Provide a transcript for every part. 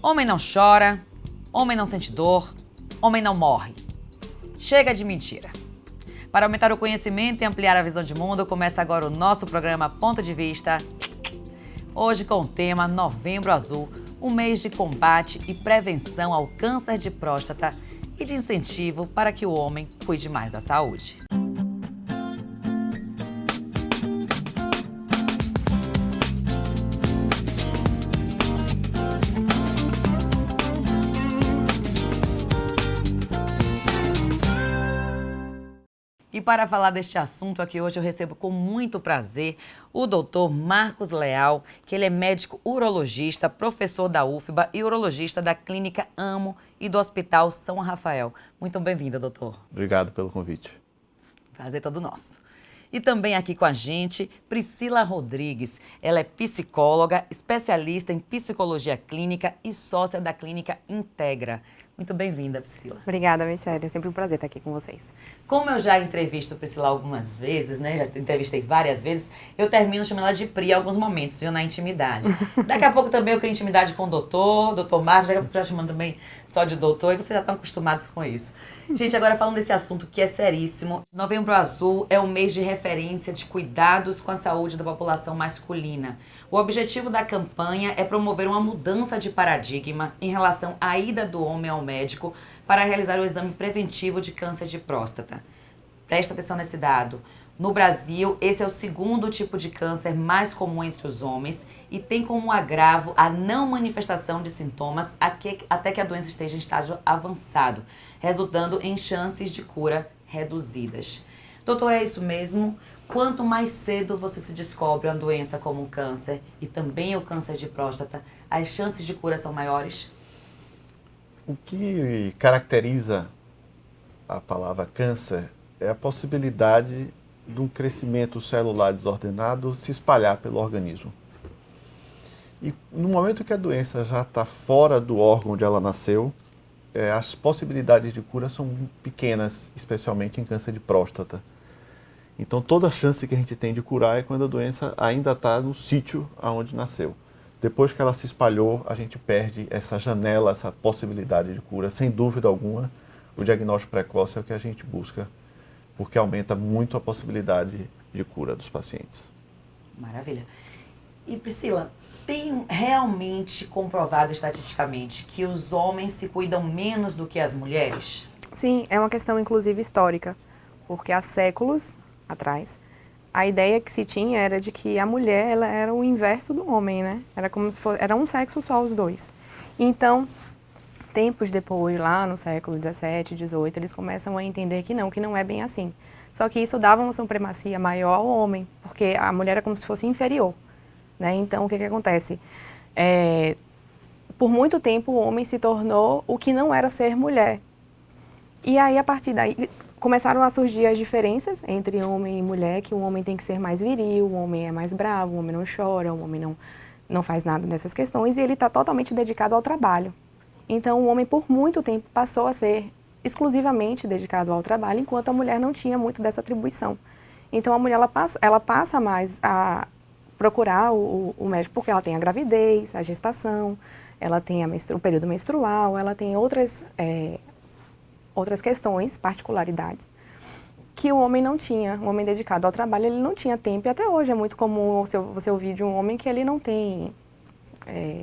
Homem não chora, homem não sente dor, homem não morre. Chega de mentira. Para aumentar o conhecimento e ampliar a visão de mundo, começa agora o nosso programa Ponto de Vista. Hoje com o tema Novembro Azul, um mês de combate e prevenção ao câncer de próstata e de incentivo para que o homem cuide mais da saúde. E para falar deste assunto aqui hoje eu recebo com muito prazer o doutor Marcos Leal, que ele é médico urologista, professor da UFBA e urologista da Clínica Amo e do Hospital São Rafael. Muito bem-vindo, doutor. Obrigado pelo convite. Prazer todo nosso. E também aqui com a gente, Priscila Rodrigues. Ela é psicóloga, especialista em psicologia clínica e sócia da Clínica Integra. Muito bem-vinda, Priscila. Obrigada, Michele. É sempre um prazer estar aqui com vocês. Como eu já entrevisto a Priscila algumas vezes, né? Já entrevistei várias vezes, eu termino chamando ela de Pri em alguns momentos, viu? Na intimidade. Daqui a pouco também eu crio intimidade com o doutor Marcos, daqui a pouco eu já chamando também só de doutor, e vocês já estão acostumados com isso. Gente, agora falando desse assunto que é seríssimo, Novembro Azul é um mês de referência de cuidados com a saúde da população masculina. O objetivo da campanha é promover uma mudança de paradigma em relação à ida do homem ao médico para realizar o exame preventivo de câncer de próstata. Presta atenção nesse dado. No Brasil, esse é o segundo tipo de câncer mais comum entre os homens e tem como agravo a não manifestação de sintomas até que a doença esteja em estágio avançado, resultando em chances de cura reduzidas. Doutor, é isso mesmo? Quanto mais cedo você se descobre uma doença como um câncer e também o câncer de próstata, as chances de cura são maiores? O que caracteriza a palavra câncer é a possibilidade de um crescimento celular desordenado se espalhar pelo organismo. E no momento que a doença já está fora do órgão onde ela nasceu, as possibilidades de cura são pequenas, especialmente em câncer de próstata. Então toda a chance que a gente tem de curar é quando a doença ainda está no sítio onde nasceu. Depois que ela se espalhou, a gente perde essa janela, essa possibilidade de cura. Sem dúvida alguma, o diagnóstico precoce é o que a gente busca, porque aumenta muito a possibilidade de cura dos pacientes. Maravilha. E Priscila, tem realmente comprovado estatisticamente que os homens se cuidam menos do que as mulheres? Sim, é uma questão inclusive histórica, porque há séculos atrás, a ideia que se tinha era de que a mulher ela era o inverso do homem, né? Era como se fosse, era um sexo só os dois. Então, tempos depois, lá no século 17, 18, eles começam a entender que não é bem assim. Só que isso dava uma supremacia maior ao homem, porque a mulher é como se fosse inferior, né? Então, o que acontece? Por muito tempo, o homem se tornou o que não era ser mulher. E aí, a partir daí, começaram a surgir as diferenças entre homem e mulher, que o homem tem que ser mais viril, o homem é mais bravo, o homem não chora, o homem não faz nada dessas questões, e ele está totalmente dedicado ao trabalho. Então, o homem, por muito tempo, passou a ser exclusivamente dedicado ao trabalho, enquanto a mulher não tinha muito dessa atribuição. Então, a mulher ela passa mais a procurar o médico, porque ela tem a gravidez, a gestação, ela tem o período menstrual, ela tem outras questões, particularidades, que o homem não tinha. O homem dedicado ao trabalho, ele não tinha tempo. E até hoje é muito comum você ouvir de um homem que ele não tem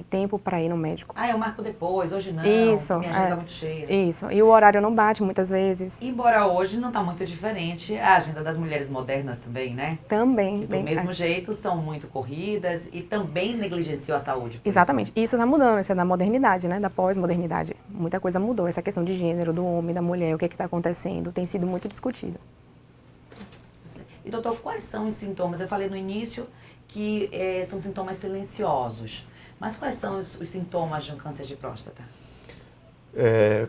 tempo para ir no médico. Eu marco depois, hoje não, isso, minha agenda está muito cheia. Isso, e o horário não bate muitas vezes. Embora hoje não está muito diferente a agenda das mulheres modernas também, né? Também. Que do mesmo jeito são muito corridas e também negligenciam a saúde. Exatamente. Isso está mudando, isso é da modernidade, né? Da pós-modernidade. Muita coisa mudou. Essa questão de gênero, do homem, da mulher, o que está acontecendo, tem sido muito discutido. E doutor, quais são os sintomas? Eu falei no início que são sintomas silenciosos. Mas quais são os sintomas de um câncer de próstata?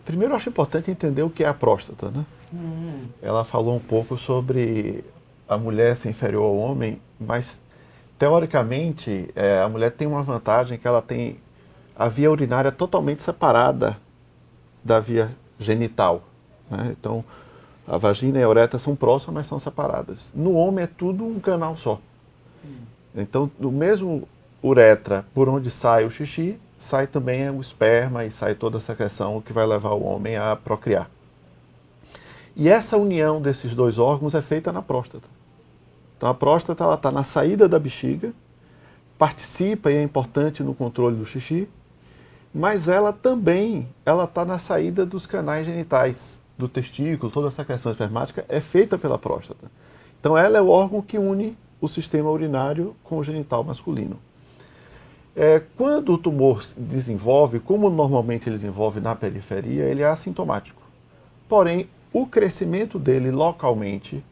Primeiro, eu acho importante entender o que é a próstata, né? Ela falou um pouco sobre a mulher ser inferior ao homem, mas, teoricamente, a mulher tem uma vantagem que ela tem a via urinária totalmente separada da via genital, né? Então, a vagina e a uretra são próximas, mas são separadas. No homem é tudo um canal só. Então, no mesmo uretra por onde sai o xixi, sai também o esperma e sai toda a secreção que vai levar o homem a procriar. E essa união desses dois órgãos é feita na próstata. Então a próstata está na saída da bexiga, participa e é importante no controle do xixi, mas ela também está na saída dos canais genitais, do testículo, toda a secreção espermática é feita pela próstata. Então ela é o órgão que une o sistema urinário com o genital masculino. Quando o tumor desenvolve, como normalmente ele desenvolve na periferia, ele é assintomático. Porém, o crescimento dele localmente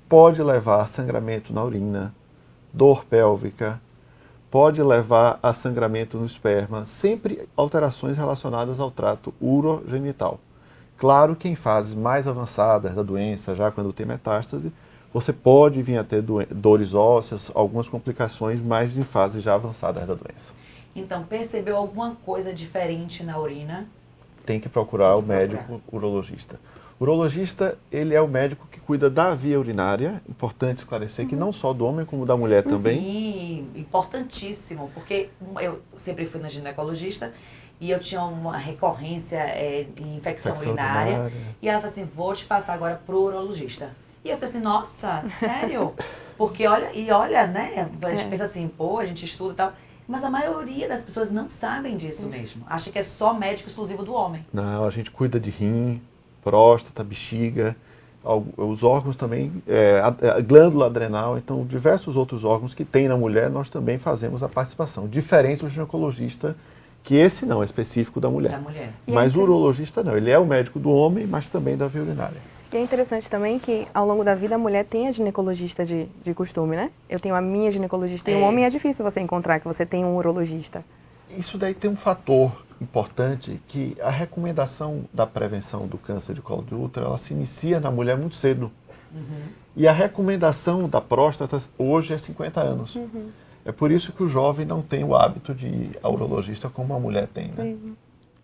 pode levar a sangramento na urina, dor pélvica, pode levar a sangramento no esperma, sempre alterações relacionadas ao trato urogenital. Claro que em fases mais avançadas da doença, já quando tem metástase, você pode vir a ter dores ósseas, algumas complicações, mas em fases já avançadas da doença. Então, percebeu alguma coisa diferente na urina? Tem que procurar o médico urologista. O urologista, ele é o médico que cuida da via urinária, importante esclarecer que não só do homem, como da mulher também. Sim, importantíssimo, porque eu sempre fui no ginecologista e eu tinha uma recorrência em infecção urinária. E ela falou assim, vou te passar agora pro urologista. E eu falei assim, nossa, sério? Porque olha, né? A gente pensa assim, pô, a gente estuda e tal. Mas a maioria das pessoas não sabem disso mesmo. Acha que é só médico exclusivo do homem. Não, a gente cuida de rim, próstata, bexiga, os órgãos também, a glândula adrenal, então diversos outros órgãos que tem na mulher, nós também fazemos a participação. Diferente do ginecologista, que esse não é específico da mulher. Da mulher. Mas o urologista não, ele é o médico do homem, mas também da via urinária. E é interessante também que, ao longo da vida, a mulher tem a ginecologista de costume, né? Eu tenho a minha ginecologista e um homem é difícil você encontrar que você tem um urologista. Isso daí tem um fator importante, que a recomendação da prevenção do câncer de colo de útero, ela se inicia na mulher muito cedo. E a recomendação da próstata hoje é 50 anos. É por isso que o jovem não tem o hábito de ir ao urologista como a mulher tem, né?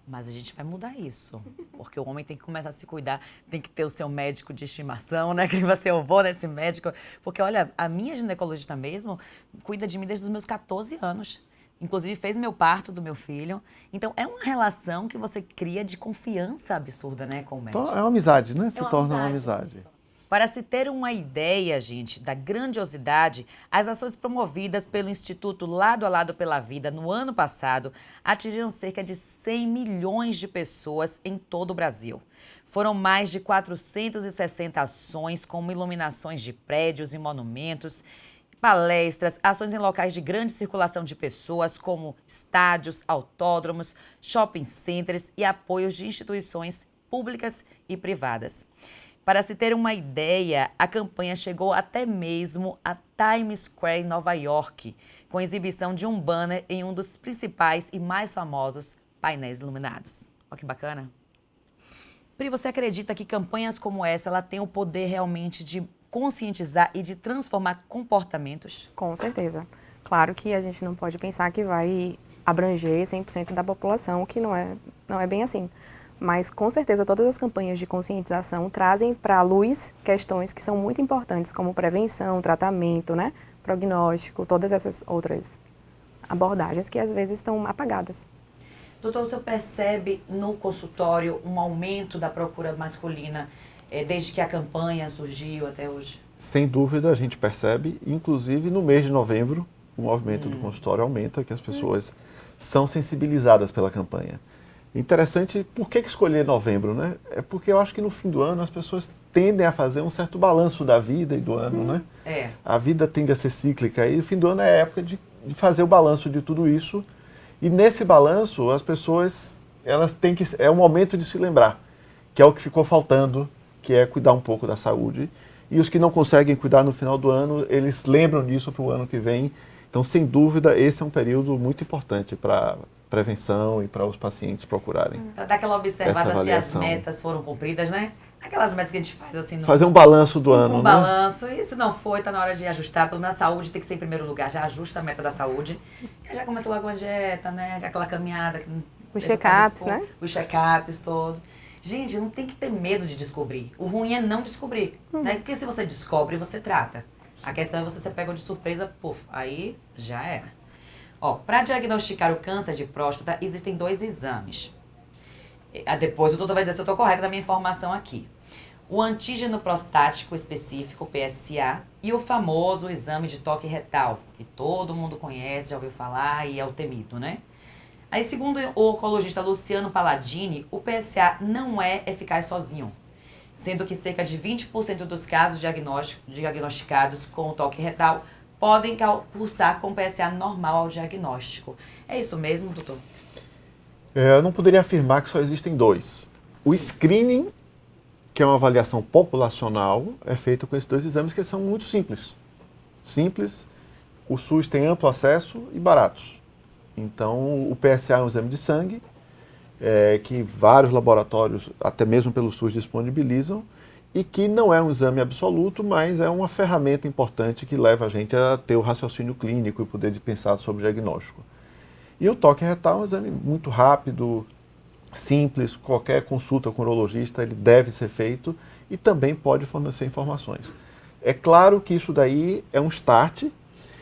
Mas a gente vai mudar isso, porque o homem tem que começar a se cuidar, tem que ter o seu médico de estimação, né? Que você eu vou nesse médico. Porque, olha, a minha ginecologista mesmo cuida de mim desde os meus 14 anos. Inclusive, fez meu parto do meu filho. Então, é uma relação que você cria de confiança absurda, né, com o médico. Então, é uma amizade, né? Se uma torna uma amizade. amizade. Para se ter uma ideia, gente, da grandiosidade, as ações promovidas pelo Instituto Lado a Lado pela Vida no ano passado atingiram cerca de 100 milhões de pessoas em todo o Brasil. Foram mais de 460 ações, como iluminações de prédios e monumentos, palestras, ações em locais de grande circulação de pessoas, como estádios, autódromos, shopping centers e apoios de instituições públicas e privadas. Para se ter uma ideia, a campanha chegou até mesmo a Times Square, em Nova York, com a exibição de um banner em um dos principais e mais famosos painéis iluminados. Olha que bacana. Pri, você acredita que campanhas como essa ela tem o poder realmente de conscientizar e de transformar comportamentos? Com certeza. Claro que a gente não pode pensar que vai abranger 100% da população, o que não é bem assim. Mas, com certeza, todas as campanhas de conscientização trazem para a luz questões que são muito importantes, como prevenção, tratamento, né? Prognóstico, todas essas outras abordagens que às vezes estão apagadas. Doutor, o senhor percebe no consultório um aumento da procura masculina desde que a campanha surgiu até hoje? Sem dúvida, a gente percebe, inclusive no mês de novembro, o movimento do consultório aumenta, que as pessoas são sensibilizadas pela campanha. Interessante, por que escolher novembro, né? É porque eu acho que no fim do ano as pessoas tendem a fazer um certo balanço da vida e do ano, né? A vida tende a ser cíclica e o fim do ano é a época de fazer o balanço de tudo isso. E nesse balanço as pessoas, elas têm que, é o momento de se lembrar, que é o que ficou faltando, que é cuidar um pouco da saúde. E os que não conseguem cuidar no final do ano, eles lembram disso para o ano que vem. Então, sem dúvida, esse é um período muito importante para prevenção e para os pacientes procurarem. Para dar aquela observada se as metas foram cumpridas, né? Aquelas metas que a gente faz assim... Fazer um balanço do ano, né? Um balanço. E se não foi, está na hora de ajustar. Pelo menos a saúde tem que ser em primeiro lugar. Já ajusta a meta da saúde. E já começa logo uma dieta, né? Aquela caminhada. Os check-ups, né? Os check-ups todos. Gente, não tem que ter medo de descobrir. O ruim é não descobrir. Né? Porque se você descobre, você trata. A questão é você se pega de surpresa, puf, aí já era. Ó, para diagnosticar o câncer de próstata, existem 2 exames. Depois o doutor vai dizer se eu estou correta na minha informação aqui. O antígeno prostático específico, PSA, e o famoso exame de toque retal, que todo mundo conhece, já ouviu falar e é o temido, né? Aí, segundo o oncologista Luciano Palladini, o PSA não é eficaz sozinho, sendo que cerca de 20% dos casos diagnosticados com o toque retal podem cursar com PSA normal ao diagnóstico. É isso mesmo, doutor? Eu não poderia afirmar que só existem 2. O screening, que é uma avaliação populacional, é feito com esses 2 exames que são muito simples. Simples, o SUS tem amplo acesso e baratos. Então, o PSA é um exame de sangue, que vários laboratórios, até mesmo pelo SUS, disponibilizam, e que não é um exame absoluto, mas é uma ferramenta importante que leva a gente a ter o raciocínio clínico e poder de pensar sobre o diagnóstico. E o toque retal é um exame muito rápido, simples, qualquer consulta com o urologista ele deve ser feito e também pode fornecer informações. É claro que isso daí é um start,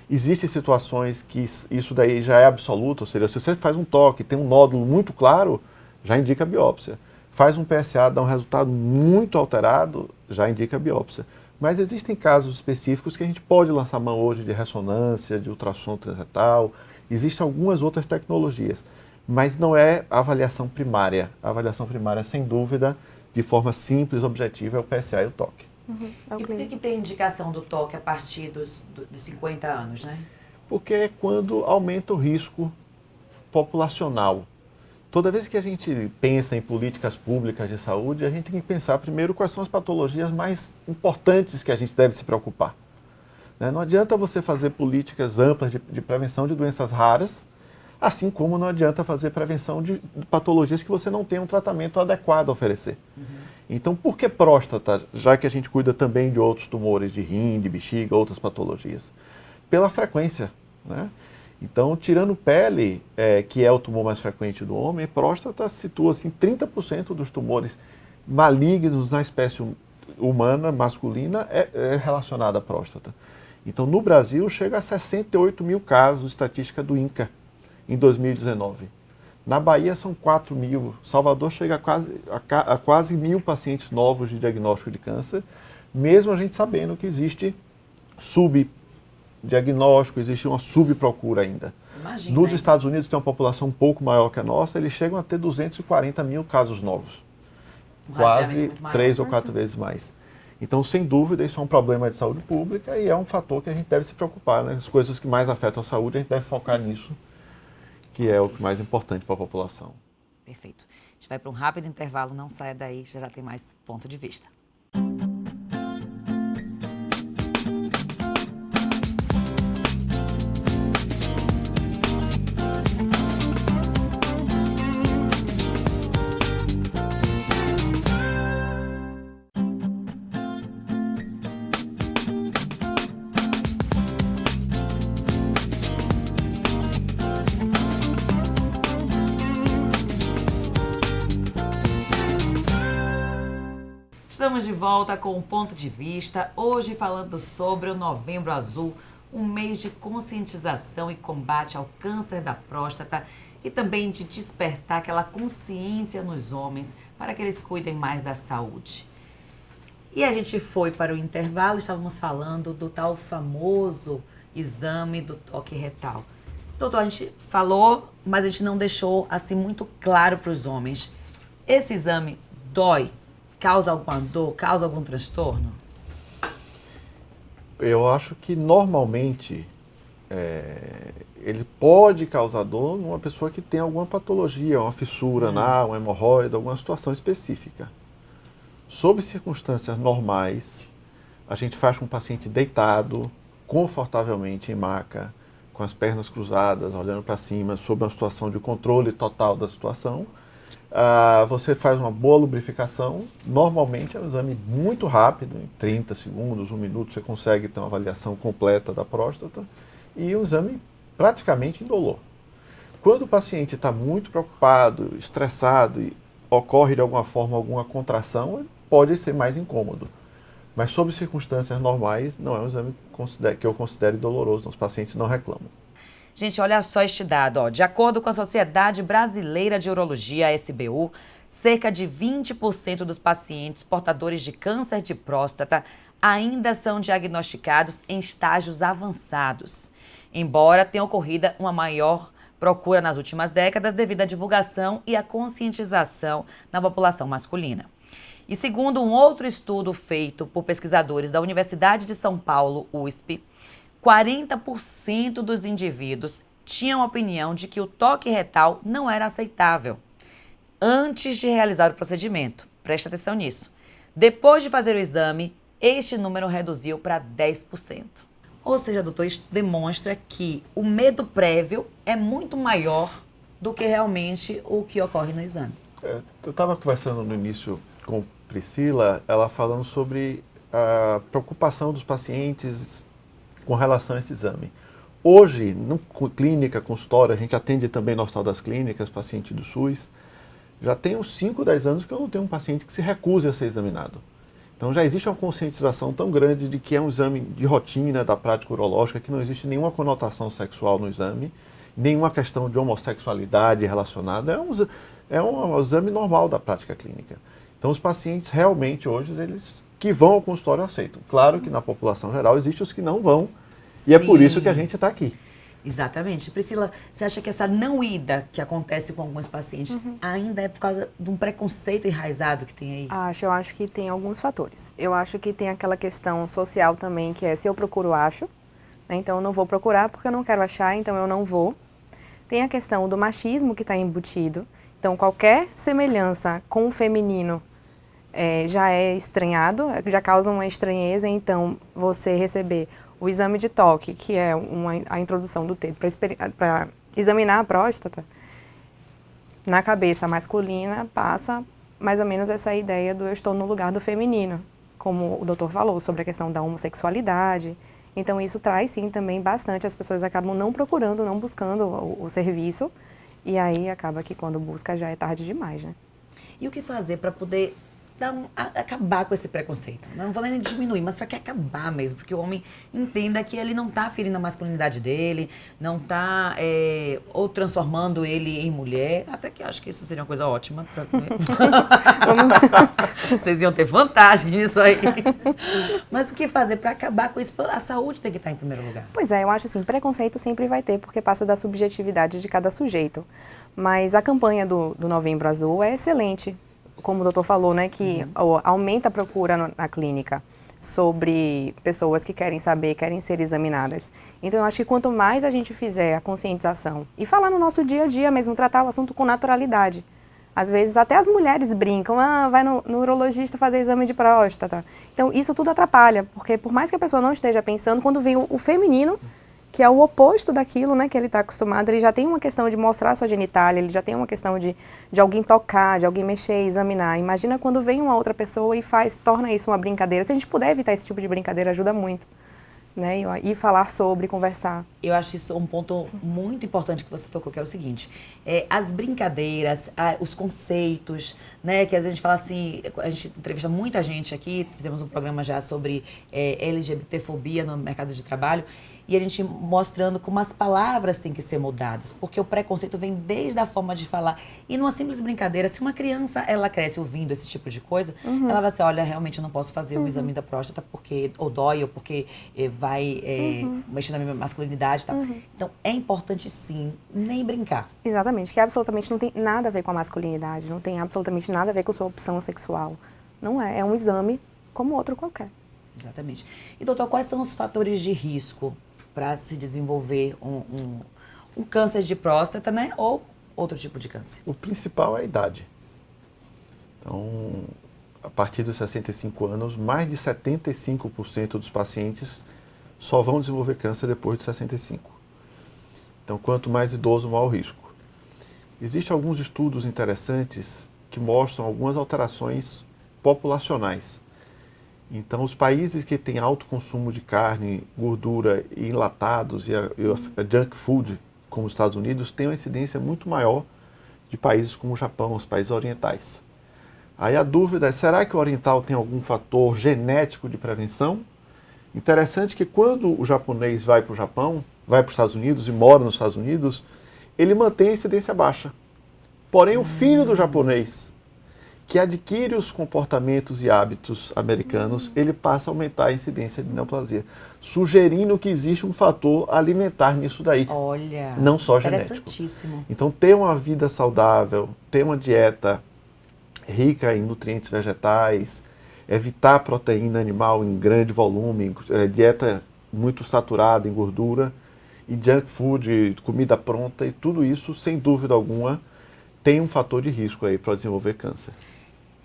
existem situações que isso daí já é absoluto, ou seja, se você faz um toque, tem um nódulo muito claro, já indica biópsia. Faz um PSA, dá um resultado muito alterado, já indica biópsia. Mas existem casos específicos que a gente pode lançar mão hoje de ressonância, de ultrassom transretal, existem algumas outras tecnologias, mas não é a avaliação primária. A avaliação primária, sem dúvida, de forma simples, objetiva, é o PSA e o toque. E por que tem indicação do toque a partir dos 50 anos, né? Porque é quando aumenta o risco populacional. Toda vez que a gente pensa em políticas públicas de saúde, a gente tem que pensar primeiro quais são as patologias mais importantes que a gente deve se preocupar. Não adianta você fazer políticas amplas de prevenção de doenças raras, assim como não adianta fazer prevenção de patologias que você não tem um tratamento adequado a oferecer. Então, por que próstata, já que a gente cuida também de outros tumores de rim, de bexiga, outras patologias? Pela frequência, né? Então, tirando pele, que é o tumor mais frequente do homem, próstata situa assim, 30% dos tumores malignos na espécie humana, masculina, é relacionada à próstata. Então, no Brasil, chega a 68 mil casos, estatística do INCA, em 2019. Na Bahia, são 4 mil. Salvador chega a quase 1.000 pacientes novos de diagnóstico de câncer, mesmo a gente sabendo que existe subdiagnóstico, existe uma subprocura ainda. Imagina, Nos Estados Unidos, tem uma população um pouco maior que a nossa, eles chegam a ter 240 mil casos novos. Quase 3 ou 4 vezes mais. Então, sem dúvida, isso é um problema de saúde pública e é um fator que a gente deve se preocupar, né? As coisas que mais afetam a saúde, a gente deve focar nisso, que é o que mais importante para a população. Perfeito. A gente vai para um rápido intervalo, não saia daí, já tem mais ponto de vista. Estamos de volta com um ponto de vista, hoje falando sobre o Novembro Azul, um mês de conscientização e combate ao câncer da próstata e também de despertar aquela consciência nos homens para que eles cuidem mais da saúde. E a gente foi para o intervalo, estávamos falando do tal famoso exame do toque retal. Doutor, a gente falou, mas a gente não deixou assim muito claro para os homens. Esse exame dói? Causa alguma dor? Causa algum transtorno? Eu acho que normalmente ele pode causar dor numa pessoa que tem alguma patologia, uma fissura anal, uma hemorroida, alguma situação específica. Sob circunstâncias normais, a gente faz com o paciente deitado, confortavelmente em maca, com as pernas cruzadas, olhando para cima, sob uma situação de controle total da situação. Você faz uma boa lubrificação, normalmente é um exame muito rápido, em 30 segundos, 1 minuto, você consegue ter uma avaliação completa da próstata e um exame praticamente indolor. Quando o paciente está muito preocupado, estressado e ocorre de alguma forma alguma contração, pode ser mais incômodo. Mas sob circunstâncias normais, não é um exame que eu considere doloroso, os pacientes não reclamam. Gente, olha só este dado, ó. De acordo com a Sociedade Brasileira de Urologia, a SBU, cerca de 20% dos pacientes portadores de câncer de próstata ainda são diagnosticados em estágios avançados, embora tenha ocorrido uma maior procura nas últimas décadas devido à divulgação e à conscientização na população masculina. E segundo um outro estudo feito por pesquisadores da Universidade de São Paulo, USP, 40% dos indivíduos tinham a opinião de que o toque retal não era aceitável antes de realizar o procedimento. Preste atenção nisso. Depois de fazer o exame, este número reduziu para 10%. Ou seja, doutor, isso demonstra que o medo prévio é muito maior do que realmente o que ocorre no exame. Eu estava conversando no início com Priscila, ela falando sobre a preocupação dos pacientes com relação a esse exame. Hoje, no clínica, consultório, a gente atende também no Hospital das Clínicas, paciente do SUS. Já tem uns 5, 10 anos que eu não tenho um paciente que se recuse a ser examinado. Então já existe uma conscientização tão grande de que é um exame de rotina da prática urológica, que não existe nenhuma conotação sexual no exame, nenhuma questão de homossexualidade relacionada, é um exame normal da prática clínica. Então os pacientes realmente hoje, eles que vão ao consultório aceitam. Claro que na população geral existem os que não vão, e é por isso que a gente está aqui. Exatamente. Priscila, você acha que essa não ida que acontece com alguns pacientes ainda é por causa de um preconceito enraizado que tem aí? Eu acho que tem alguns fatores. Eu acho que tem aquela questão social também, que é se eu procuro, acho. Né? Então eu não vou procurar porque eu não quero achar, então eu não vou. Tem a questão do machismo que está embutido. Então qualquer semelhança com o feminino já é estranhado, já causa uma estranheza. Então você receber o exame de toque, que é a introdução do dedo para examinar a próstata, na cabeça masculina passa mais ou menos essa ideia do eu estou no lugar do feminino, como o doutor falou, sobre a questão da homossexualidade. Então isso traz sim também bastante, as pessoas acabam não procurando, não buscando o serviço, e aí acaba que quando busca já é tarde demais, né? E o que fazer para poder acabar com esse preconceito? Não vou nem diminuir, mas para que acabar mesmo, porque o homem entenda que ele não está ferindo a masculinidade dele, não está ou transformando ele em mulher, até que acho que isso seria uma coisa ótima. Vocês iam ter vantagem nisso aí. Mas o que fazer para acabar com isso? A saúde tem que estar em primeiro lugar. Pois é, eu acho assim, preconceito sempre vai ter, porque passa da subjetividade de cada sujeito. Mas a campanha do Novembro Azul é excelente. Como o doutor falou, né, que aumenta a procura na clínica sobre pessoas que querem saber, querem ser examinadas. Então, eu acho que quanto mais a gente fizer a conscientização e falar no nosso dia a dia mesmo, tratar o assunto com naturalidade. Às vezes, até as mulheres brincam, vai no urologista fazer exame de próstata. Então, isso tudo atrapalha, porque por mais que a pessoa não esteja pensando, quando vem o feminino, que é o oposto daquilo, né, que ele está acostumado, ele já tem uma questão de mostrar sua genitália, ele já tem uma questão de alguém tocar, de alguém mexer, examinar. Imagina quando vem uma outra pessoa e torna isso uma brincadeira. Se a gente puder evitar esse tipo de brincadeira, ajuda muito, né, e falar sobre, conversar. Eu acho isso um ponto muito importante que você tocou, que é o seguinte, as brincadeiras, os conceitos, né, que às vezes a gente fala assim, a gente entrevista muita gente aqui, fizemos um programa já sobre LGBTfobia no mercado de trabalho, e a gente mostrando como as palavras têm que ser mudadas, porque o preconceito vem desde a forma de falar. E numa simples brincadeira, se uma criança ela cresce ouvindo esse tipo de coisa, ela vai dizer, olha, realmente eu não posso fazer o exame da próstata porque ou dói, ou porque vai mexer na minha masculinidade e tal. Então, é importante sim, nem brincar. Exatamente, que absolutamente não tem nada a ver com a masculinidade, não tem absolutamente nada a ver com sua opção sexual. Não é um exame como outro qualquer. Exatamente. E doutor, quais são os fatores de risco para se desenvolver um câncer de próstata, né? Ou outro tipo de câncer? O principal é a idade. Então, a partir dos 65 anos, mais de 75% dos pacientes só vão desenvolver câncer depois de 65. Então, quanto mais idoso, maior o risco. Existem alguns estudos interessantes que mostram algumas alterações populacionais. Então, os países que têm alto consumo de carne, gordura e enlatados e a junk food, como os Estados Unidos, têm uma incidência muito maior de países como o Japão, os países orientais. Aí a dúvida é, será que o oriental tem algum fator genético de prevenção? Interessante que quando o japonês vai para o Japão, vai para os Estados Unidos e mora nos Estados Unidos, ele mantém a incidência baixa. Porém, o filho do japonês, que adquire os comportamentos e hábitos americanos, ele passa a aumentar a incidência de neoplasia, sugerindo que existe um fator alimentar nisso daí. Olha, não só genético. interessantíssimo. Então, ter uma vida saudável, ter uma dieta rica em nutrientes vegetais, evitar proteína animal em grande volume, dieta muito saturada em gordura e junk food, comida pronta, e tudo isso, sem dúvida alguma, tem um fator de risco aí para desenvolver câncer.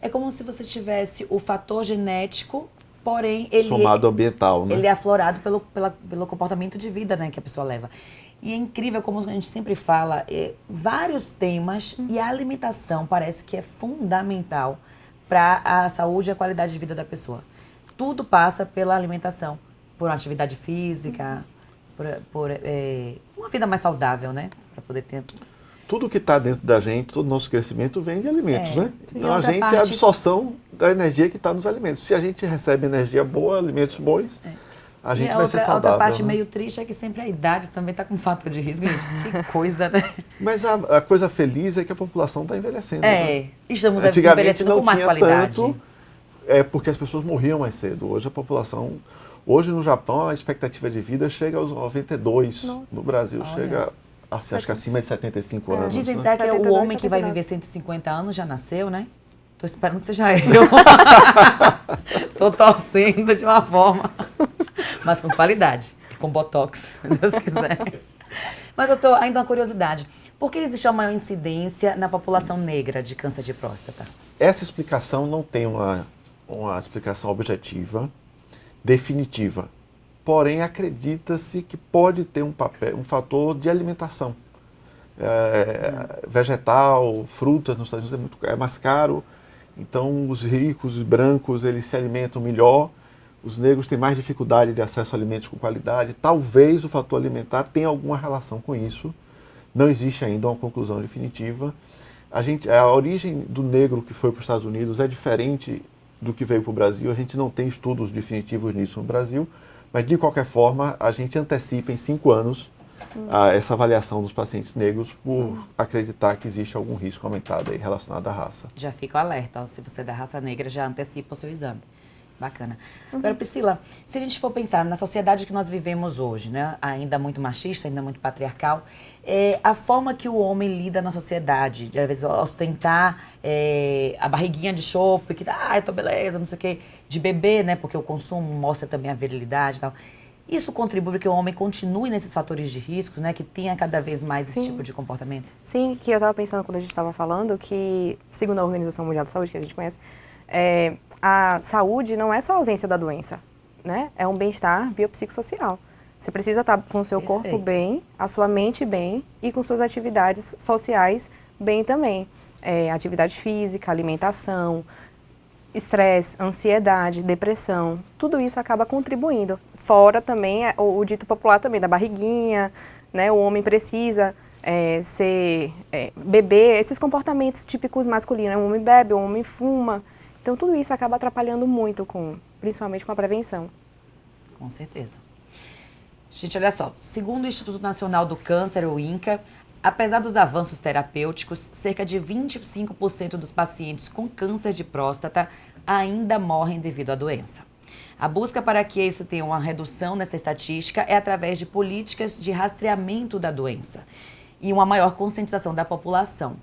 É como se você tivesse o fator genético, porém ele somado ambiental, né? Ele é aflorado pelo comportamento de vida, né, que a pessoa leva. E é incrível como a gente sempre fala, vários temas, e a alimentação parece que é fundamental para a saúde e a qualidade de vida da pessoa. Tudo passa pela alimentação, por uma atividade física, por uma vida mais saudável, né, para poder ter... Tudo que está dentro da gente, todo o nosso crescimento vem de alimentos, né? Então a gente é a absorção da energia que está nos alimentos. Se a gente recebe energia boa, alimentos bons, a gente vai ser saudável. A outra parte né? meio triste é que sempre a idade também está com fator de risco, gente. Que coisa, né? Mas a coisa feliz é que a população está envelhecendo. Né? Estamos envelhecendo com mais qualidade. Tanto, porque as pessoas morriam mais cedo. Hoje a população... Hoje no Japão a expectativa de vida chega aos 92. Nossa. No Brasil chega... acho que acima de 75 anos. Dizem né? até que o homem que vai viver 150 anos já nasceu, né? Tô esperando que seja eu. Tô torcendo de uma forma. Mas com qualidade. Com botox, se Deus quiser. Mas, doutor, ainda uma curiosidade. Por que existe uma maior incidência na população negra de câncer de próstata? Essa explicação não tem uma explicação objetiva, definitiva. Porém, acredita-se que pode ter um fator de alimentação. Vegetal, frutas nos Estados Unidos é mais caro, então os ricos, os brancos, eles se alimentam melhor, os negros têm mais dificuldade de acesso a alimentos com qualidade. Talvez o fator alimentar tenha alguma relação com isso, não existe ainda uma conclusão definitiva. A origem do negro que foi para os Estados Unidos é diferente do que veio para o Brasil, a gente não tem estudos definitivos nisso no Brasil, mas, de qualquer forma, a gente antecipa em 5 anos essa avaliação dos pacientes negros por acreditar que existe algum risco aumentado aí relacionado à raça. Já fica o alerta, ó, se você é da raça negra, já antecipa o seu exame. Bacana. Agora, Priscila, se a gente for pensar na sociedade que nós vivemos hoje, né, ainda muito machista, ainda muito patriarcal, a forma que o homem lida na sociedade, de às vezes ostentar a barriguinha de chope, que eu tô beleza, não sei o quê, de beber, né, porque o consumo mostra também a virilidade e tal. Isso contribui para que o homem continue nesses fatores de risco, né, que tenha cada vez mais esse tipo de comportamento? Sim, que eu estava pensando quando a gente estava falando que, segundo a Organização Mundial da Saúde, que a gente conhece, a saúde não é só a ausência da doença, né? É um bem-estar biopsicossocial. Você precisa estar com o seu corpo bem, a sua mente bem e com suas atividades sociais bem também. Atividade física, alimentação, estresse, ansiedade, depressão, tudo isso acaba contribuindo. Fora também o dito popular também da barriguinha, né? O homem precisa beber, esses comportamentos típicos masculinos. O homem bebe, o homem fuma. Então, tudo isso acaba atrapalhando muito, principalmente com a prevenção. Com certeza. Gente, olha só. Segundo o Instituto Nacional do Câncer, o INCA, apesar dos avanços terapêuticos, cerca de 25% dos pacientes com câncer de próstata ainda morrem devido à doença. A busca para que esse tenha uma redução nessa estatística é através de políticas de rastreamento da doença e uma maior conscientização da população.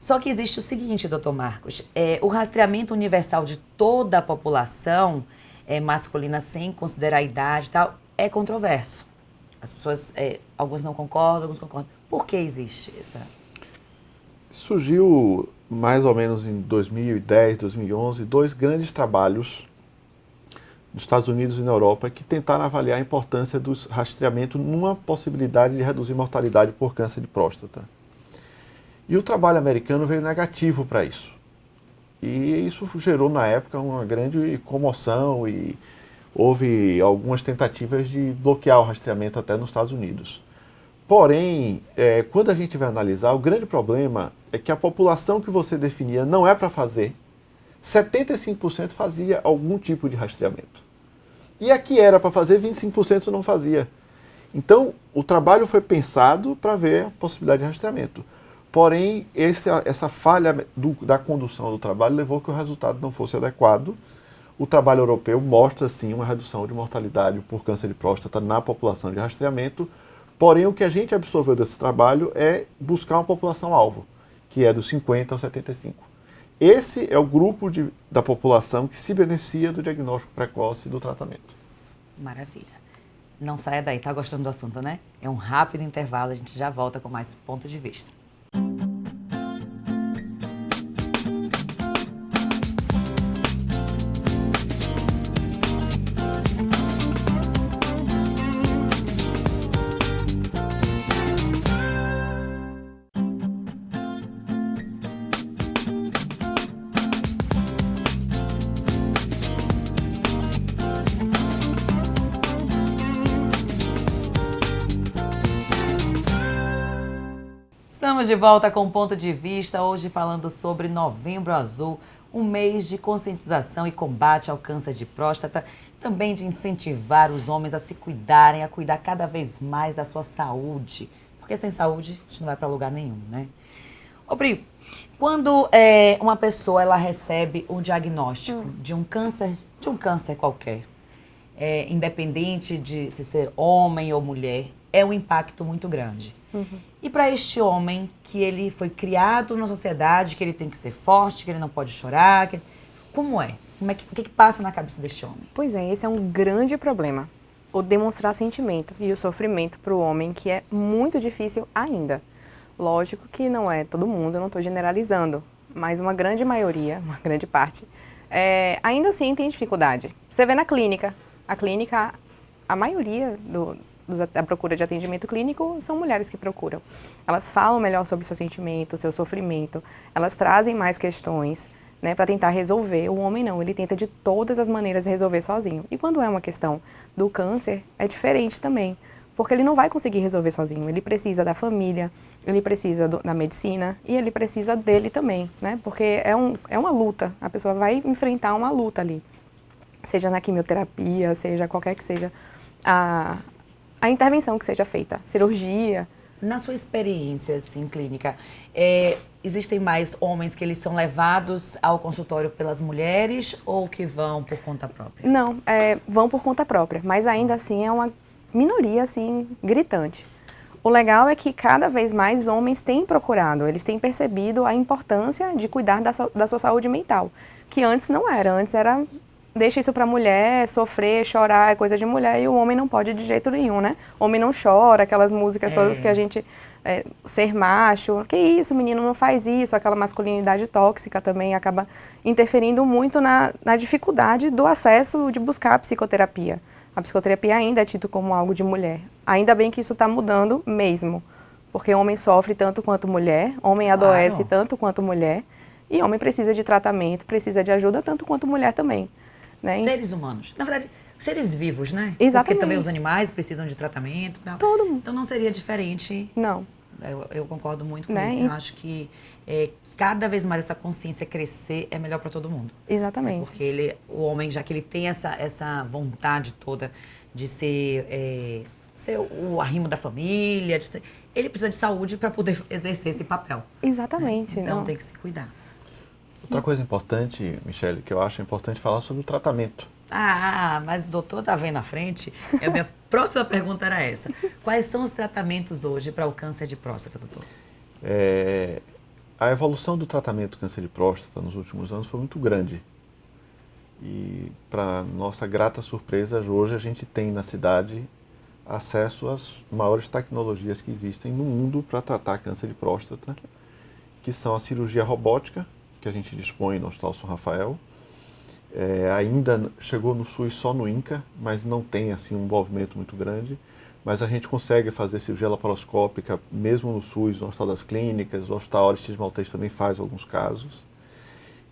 Só que existe o seguinte, doutor Marcos, o rastreamento universal de toda a população masculina, sem considerar a idade e tal, é controverso. As pessoas, algumas não concordam, alguns concordam. Por que existe essa? Surgiu mais ou menos em 2010, 2011, 2 grandes trabalhos nos Estados Unidos e na Europa que tentaram avaliar a importância do rastreamento numa possibilidade de reduzir mortalidade por câncer de próstata. E o trabalho americano veio negativo para isso. E isso gerou, na época, uma grande comoção e houve algumas tentativas de bloquear o rastreamento até nos Estados Unidos. Porém, quando a gente vai analisar, o grande problema é que a população que você definia não é para fazer, 75% fazia algum tipo de rastreamento. E a que era para fazer, 25% não fazia. Então, o trabalho foi pensado para ver a possibilidade de rastreamento. Porém, essa falha da condução do trabalho levou que o resultado não fosse adequado. O trabalho europeu mostra, sim, uma redução de mortalidade por câncer de próstata na população de rastreamento. Porém, o que a gente absorveu desse trabalho é buscar uma população-alvo, que é dos 50 aos 75. Esse é o grupo da população que se beneficia do diagnóstico precoce e do tratamento. Maravilha. Não saia daí, tá gostando do assunto, né? É um rápido intervalo, a gente já volta com mais ponto de vista. Estamos de volta com o Ponto de Vista, hoje falando sobre Novembro Azul, um mês de conscientização e combate ao câncer de próstata, também de incentivar os homens a se cuidarem, a cuidar cada vez mais da sua saúde, porque sem saúde a gente não vai para lugar nenhum, né? Ô Pri, quando uma pessoa ela recebe um diagnóstico de um câncer qualquer, independente de se ser homem ou mulher, é um impacto muito grande. E para este homem, que ele foi criado na sociedade, que ele tem que ser forte, que ele não pode chorar, como é? O que passa na cabeça deste homem? Pois é, esse é um grande problema. O demonstrar sentimento e o sofrimento para o homem, que é muito difícil ainda. Lógico que não é todo mundo, eu não estou generalizando, mas uma grande maioria, uma grande parte, ainda assim tem dificuldade. Você vê na clínica, a maioria da procura de atendimento clínico são mulheres que procuram. Elas falam melhor sobre o seu sentimento, o seu sofrimento, elas trazem mais questões, né, para tentar resolver. O homem não, ele tenta de todas as maneiras resolver sozinho. E quando é uma questão do câncer, é diferente também, porque ele não vai conseguir resolver sozinho. Ele precisa da família, ele precisa da medicina e ele precisa dele também, né, porque é uma luta, a pessoa vai enfrentar uma luta ali, seja na quimioterapia, seja qualquer que seja a intervenção que seja feita, cirurgia. Na sua experiência, assim, clínica, existem mais homens que eles são levados ao consultório pelas mulheres ou que vão por conta própria? Não, vão por conta própria, mas ainda assim é uma minoria, assim, gritante. O legal é que cada vez mais homens têm procurado, eles têm percebido a importância de cuidar da sua saúde mental, que antes não era, antes era... Deixa isso para a mulher, sofrer, chorar, é coisa de mulher, e o homem não pode de jeito nenhum, né? O homem não chora, aquelas músicas todas que a gente... ser macho, que isso, menino, não faz isso, aquela masculinidade tóxica também acaba interferindo muito na dificuldade do acesso de buscar a psicoterapia. A psicoterapia ainda é tido como algo de mulher. Ainda bem que isso está mudando mesmo, porque homem sofre tanto quanto mulher, homem adoece tanto quanto mulher, e homem precisa de tratamento, precisa de ajuda tanto quanto mulher também. Né? Seres humanos. Na verdade, seres vivos, né? Exatamente. Porque também os animais precisam de tratamento e tal. Todo mundo. Então não seria diferente. Não. Eu concordo muito com Né? isso. Eu acho que cada vez mais essa consciência crescer é melhor para todo mundo. Exatamente. Porque o homem, já que ele tem essa vontade toda de ser o arrimo da família, ele precisa de saúde para poder exercer esse papel. Exatamente. Né? Então não. tem que se cuidar. Outra coisa importante, Michele, que eu acho importante falar sobre o tratamento. Mas o doutor tá vendo na frente. A minha próxima pergunta era essa. Quais são os tratamentos hoje para o câncer de próstata, doutor? A evolução do tratamento do câncer de próstata nos últimos anos foi muito grande. E, para nossa grata surpresa, hoje a gente tem na cidade acesso às maiores tecnologias que existem no mundo para tratar câncer de próstata, que são a cirurgia robótica, que a gente dispõe no Hospital São Rafael. Ainda chegou no SUS só no INCA, mas não tem assim um envolvimento muito grande. Mas a gente consegue fazer cirurgia laparoscópica mesmo no SUS, no Hospital das Clínicas, o Hospital Aristides Maltês também faz alguns casos.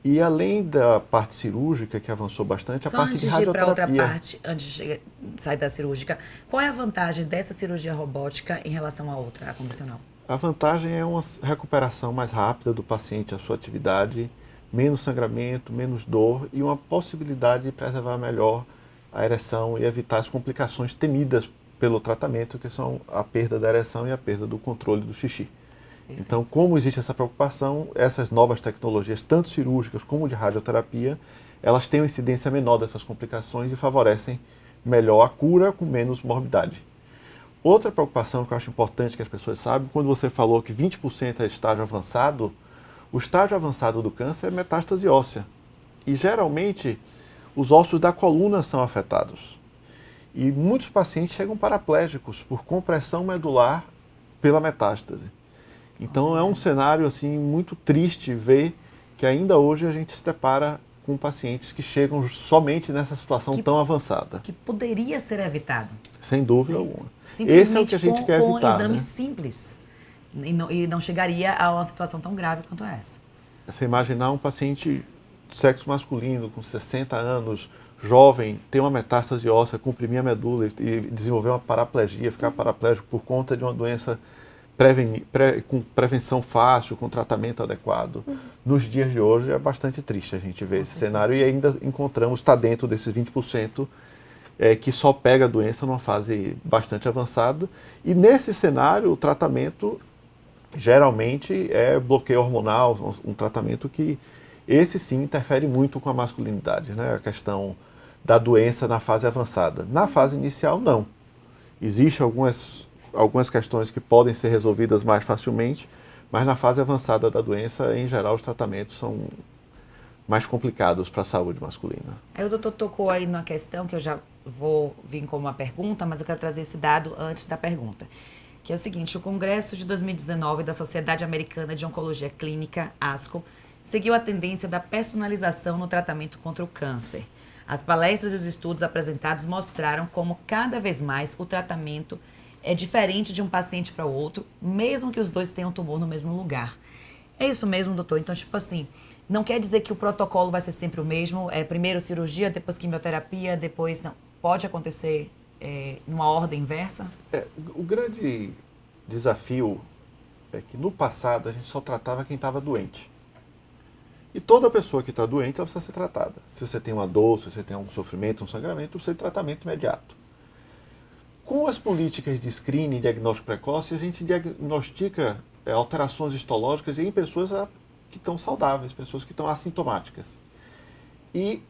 E além da parte cirúrgica, que avançou bastante, a parte de radioterapia. Só antes de ir para outra parte, antes de sair da cirúrgica, qual é a vantagem dessa cirurgia robótica em relação à outra, a convencional? A vantagem é uma recuperação mais rápida do paciente à sua atividade, menos sangramento, menos dor e uma possibilidade de preservar melhor a ereção e evitar as complicações temidas pelo tratamento, que são a perda da ereção e a perda do controle do xixi. Então, como existe essa preocupação, essas novas tecnologias, tanto cirúrgicas como de radioterapia, elas têm uma incidência menor dessas complicações e favorecem melhor a cura com menos morbidade. Outra preocupação que eu acho importante que as pessoas saibam, quando você falou que 20% é estágio avançado, o estágio avançado do câncer é metástase óssea. E geralmente os ossos da coluna são afetados. E muitos pacientes chegam paraplégicos por compressão medular pela metástase. Então é um cenário assim muito triste ver que ainda hoje a gente se depara com pacientes que chegam somente nessa situação tão avançada. Que poderia ser evitado. Sem dúvida alguma. Simplesmente Esse é o que a gente quer evitar. Com exames né? simples. E não chegaria a uma situação tão grave quanto essa. Você imaginar um paciente de sexo masculino com 60 anos, jovem, ter uma metástase óssea, comprimir a medula e desenvolver uma paraplegia, ficar paraplégico por conta de uma doença com prevenção fácil, com tratamento adequado. Nos dias de hoje é bastante triste a gente ver esse cenário e ainda encontramos, está dentro desses 20%, que só pega a doença numa fase bastante avançada. E nesse cenário o tratamento geralmente é bloqueio hormonal, um tratamento que esse sim interfere muito com a masculinidade, né? A questão da doença na fase avançada. Na fase inicial, não. Existem algumas questões que podem ser resolvidas mais facilmente, mas na fase avançada da doença, em geral, os tratamentos são mais complicados para a saúde masculina. Aí o doutor tocou aí numa questão que eu já vou vir como uma pergunta, mas eu quero trazer esse dado antes da pergunta. Que é o seguinte, o Congresso de 2019 da Sociedade Americana de Oncologia Clínica, ASCO, seguiu a tendência da personalização no tratamento contra o câncer. As palestras e os estudos apresentados mostraram como cada vez mais o tratamento é diferente de um paciente para o outro, mesmo que os dois tenham tumor no mesmo lugar. É isso mesmo, doutor? Então, tipo assim, não quer dizer que o protocolo vai ser sempre o mesmo, primeiro cirurgia, depois quimioterapia, depois... Não, pode acontecer numa ordem inversa? O grande desafio é que no passado a gente só tratava quem estava doente. E toda pessoa que está doente, ela precisa ser tratada. Se você tem uma dor, se você tem um sofrimento, um sangramento, precisa de tratamento imediato. Com as políticas de screening e diagnóstico precoce, a gente diagnostica alterações histológicas em pessoas que estão saudáveis, pessoas que estão assintomáticas. E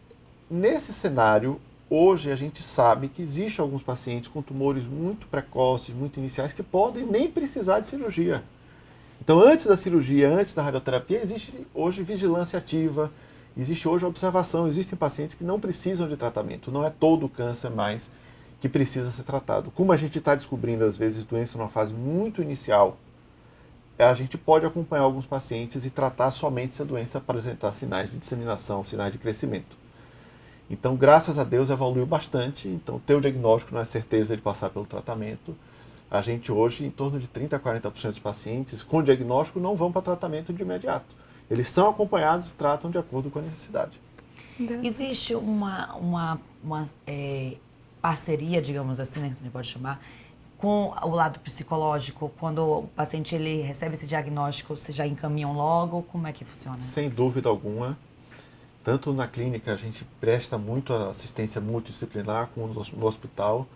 nesse cenário, hoje a gente sabe que existem alguns pacientes com tumores muito precoces, muito iniciais, que podem nem precisar de cirurgia. Então, antes da cirurgia, antes da radioterapia, existe hoje vigilância ativa, existe hoje observação, existem pacientes que não precisam de tratamento, não é todo o câncer mais que precisa ser tratado. Como a gente está descobrindo, às vezes, doença numa fase muito inicial, a gente pode acompanhar alguns pacientes e tratar somente se a doença apresentar sinais de disseminação, sinais de crescimento. Então, graças a Deus, evoluiu bastante. Então, ter o diagnóstico não é certeza de passar pelo tratamento. A gente hoje, em torno de 30% a 40% dos pacientes com diagnóstico não vão para tratamento de imediato. Eles são acompanhados e tratam de acordo com a necessidade. Existe uma parceria, digamos assim, né, que a gente pode chamar, com o lado psicológico? Quando o paciente ele recebe esse diagnóstico, vocês já encaminham logo? Como é que funciona? Sem dúvida alguma. Tanto na clínica a gente presta muito assistência multidisciplinar, como no hospital.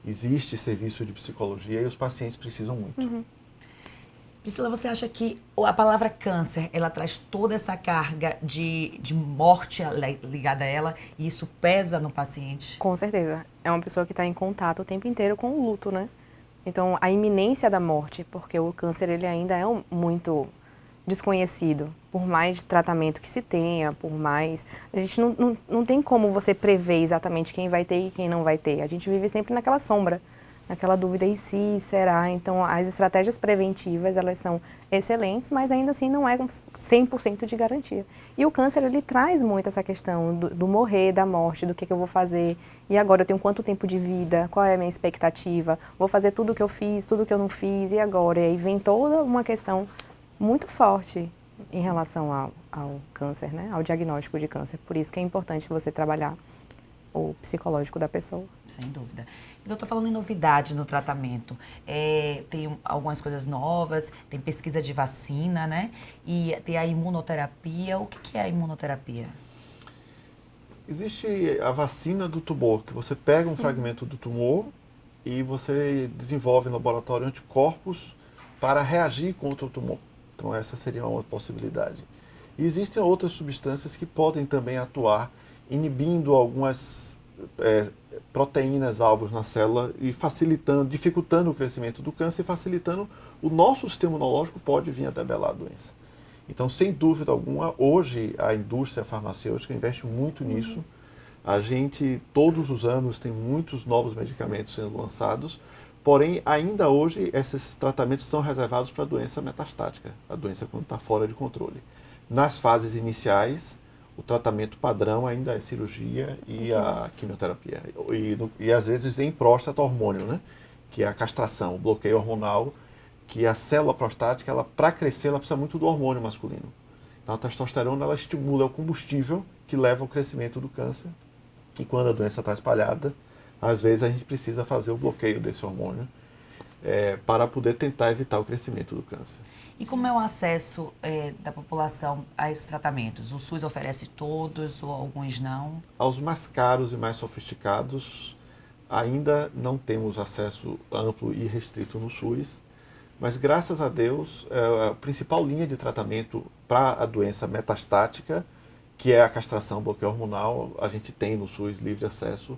Existe serviço de psicologia e os pacientes precisam muito. Priscila, você acha que a palavra câncer, ela traz toda essa carga de morte ligada a ela e isso pesa no paciente? Com certeza. É uma pessoa que está em contato o tempo inteiro com o luto, né? Então, a iminência da morte, porque o câncer ele ainda é muito desconhecido, por mais tratamento que se tenha, por mais... A gente não tem como você prever exatamente quem vai ter e quem não vai ter. A gente vive sempre naquela sombra, naquela dúvida, e se, será? Então, as estratégias preventivas, elas são excelentes, mas ainda assim não é 100% de garantia. E o câncer, ele traz muito essa questão do morrer, da morte, do que eu vou fazer, e agora eu tenho quanto tempo de vida, qual é a minha expectativa, vou fazer tudo o que eu fiz, tudo o que eu não fiz, e agora? E aí vem toda uma questão muito forte em relação ao câncer, né? Ao diagnóstico de câncer. Por isso que é importante você trabalhar o psicológico da pessoa. Sem dúvida. Eu estou falando em novidade no tratamento. Tem algumas coisas novas, tem pesquisa de vacina, né? E tem a imunoterapia. O que é a imunoterapia? Existe a vacina do tumor, que você pega um fragmento do tumor e você desenvolve no laboratório anticorpos para reagir contra o tumor. Então essa seria uma possibilidade. E existem outras substâncias que podem também atuar inibindo algumas proteínas alvos na célula e dificultando o crescimento do câncer e facilitando o nosso sistema imunológico pode vir a debelar a doença. Então, sem dúvida alguma, hoje a indústria farmacêutica investe muito nisso. A gente, todos os anos, tem muitos novos medicamentos sendo lançados, porém, ainda hoje, esses tratamentos são reservados para a doença metastática, a doença quando está fora de controle. Nas fases iniciais, o tratamento padrão ainda é cirurgia e a quimioterapia. E às vezes em próstata hormônio, né? Que é a castração, o bloqueio hormonal, que a célula prostática, para crescer, ela precisa muito do hormônio masculino. Então a testosterona, ela estimula o combustível que leva ao crescimento do câncer. E quando a doença está espalhada, às vezes a gente precisa fazer o bloqueio desse hormônio para poder tentar evitar o crescimento do câncer. E como é o acesso da população a esses tratamentos? O SUS oferece todos ou alguns não? Aos mais caros e mais sofisticados, ainda não temos acesso amplo e restrito no SUS, mas graças a Deus, a principal linha de tratamento para a doença metastática, que é a castração, bloqueio hormonal, a gente tem no SUS livre acesso.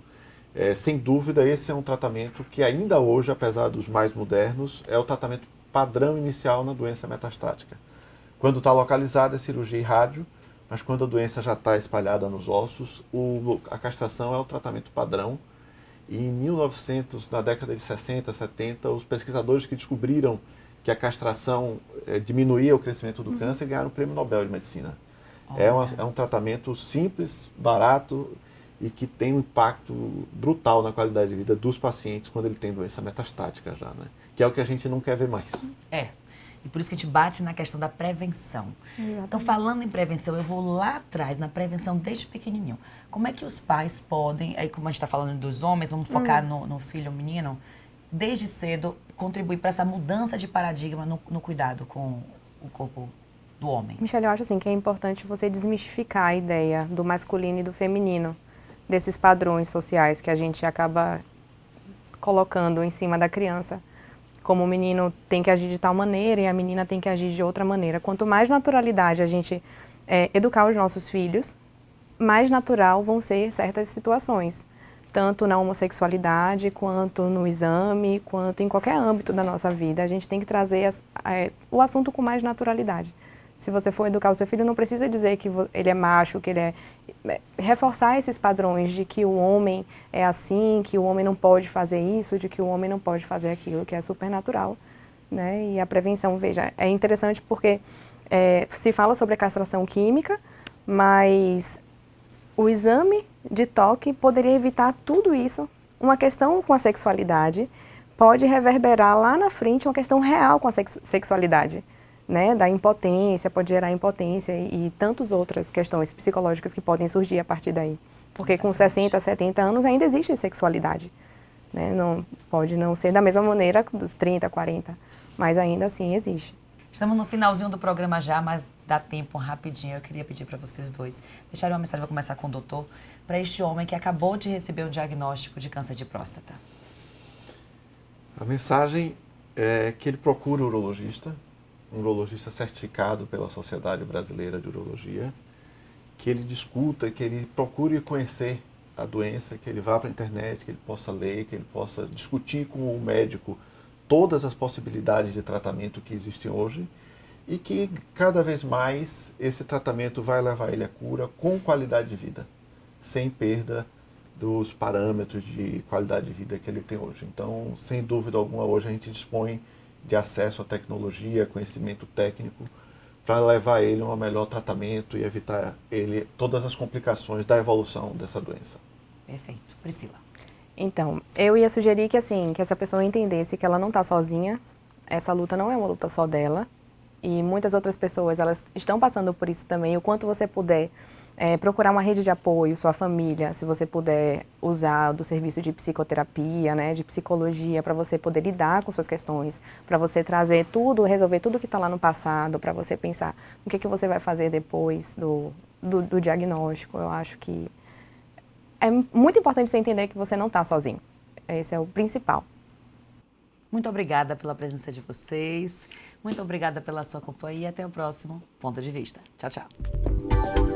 Sem dúvida, esse é um tratamento que ainda hoje, apesar dos mais modernos, é o tratamento padrão inicial na doença metastática. Quando está localizada é cirurgia e rádio, mas quando a doença já está espalhada nos ossos, a castração é o tratamento padrão. E em 1900, na década de 60, 70, os pesquisadores que descobriram que a castração diminuía o crescimento do câncer ganharam o Prêmio Nobel de Medicina. É um tratamento simples, barato e que tem um impacto brutal na qualidade de vida dos pacientes quando ele tem doença metastática já, né? Que é o que a gente não quer ver mais. E por isso que a gente bate na questão da prevenção. Exatamente. Então, falando em prevenção, eu vou lá atrás, na prevenção desde pequenininho. Como é que os pais podem, aí como a gente está falando dos homens, vamos focar no filho ou menino, desde cedo, contribuir para essa mudança de paradigma no cuidado com o corpo do homem? Michele, eu acho assim que é importante você desmistificar a ideia do masculino e do feminino, desses padrões sociais que a gente acaba colocando em cima da criança. Como o menino tem que agir de tal maneira e a menina tem que agir de outra maneira. Quanto mais naturalidade a gente educar os nossos filhos, mais natural vão ser certas situações. Tanto na homossexualidade, quanto no exame, quanto em qualquer âmbito da nossa vida. A gente tem que trazer o assunto com mais naturalidade. Se você for educar o seu filho, não precisa dizer que ele é macho, que ele é... Reforçar esses padrões de que o homem é assim, que o homem não pode fazer isso, de que o homem não pode fazer aquilo, que é super natural, né? E a prevenção, veja, é interessante porque se fala sobre a castração química, mas o exame de toque poderia evitar tudo isso. Uma questão com a sexualidade pode reverberar lá na frente uma questão real com a sexualidade. Né, da impotência, pode gerar impotência e tantas outras questões psicológicas que podem surgir a partir daí. Porque com 60, 70 anos ainda existe sexualidade. Né? Não, pode não ser da mesma maneira dos 30, 40, mas ainda assim existe. Estamos no finalzinho do programa já, mas dá tempo rapidinho. Eu queria pedir para vocês dois deixarem uma mensagem, vou começar com o doutor, para este homem que acabou de receber o diagnóstico de câncer de próstata. A mensagem é que ele procure um urologista certificado pela Sociedade Brasileira de Urologia, que ele discuta, que ele procure conhecer a doença, que ele vá para a internet, que ele possa ler, que ele possa discutir com o médico todas as possibilidades de tratamento que existem hoje e que cada vez mais esse tratamento vai levar ele à cura com qualidade de vida, sem perda dos parâmetros de qualidade de vida que ele tem hoje. Então, sem dúvida alguma, hoje a gente dispõe de acesso à tecnologia, conhecimento técnico, para levar ele a um melhor tratamento e evitar ele todas as complicações da evolução dessa doença. Perfeito. Priscila. Então, eu ia sugerir que essa pessoa entendesse que ela não está sozinha, essa luta não é uma luta só dela, e muitas outras pessoas, elas estão passando por isso também. O quanto você puder procurar uma rede de apoio, sua família, se você puder usar do serviço de psicoterapia, né, de psicologia, para você poder lidar com suas questões, para você trazer tudo, resolver tudo que está lá no passado, para você pensar o que você vai fazer depois do diagnóstico. Eu acho que é muito importante você entender que você não está sozinho. Esse é o principal. Muito obrigada pela presença de vocês. Muito obrigada pela sua companhia. Até o próximo Ponto de Vista. Tchau, tchau.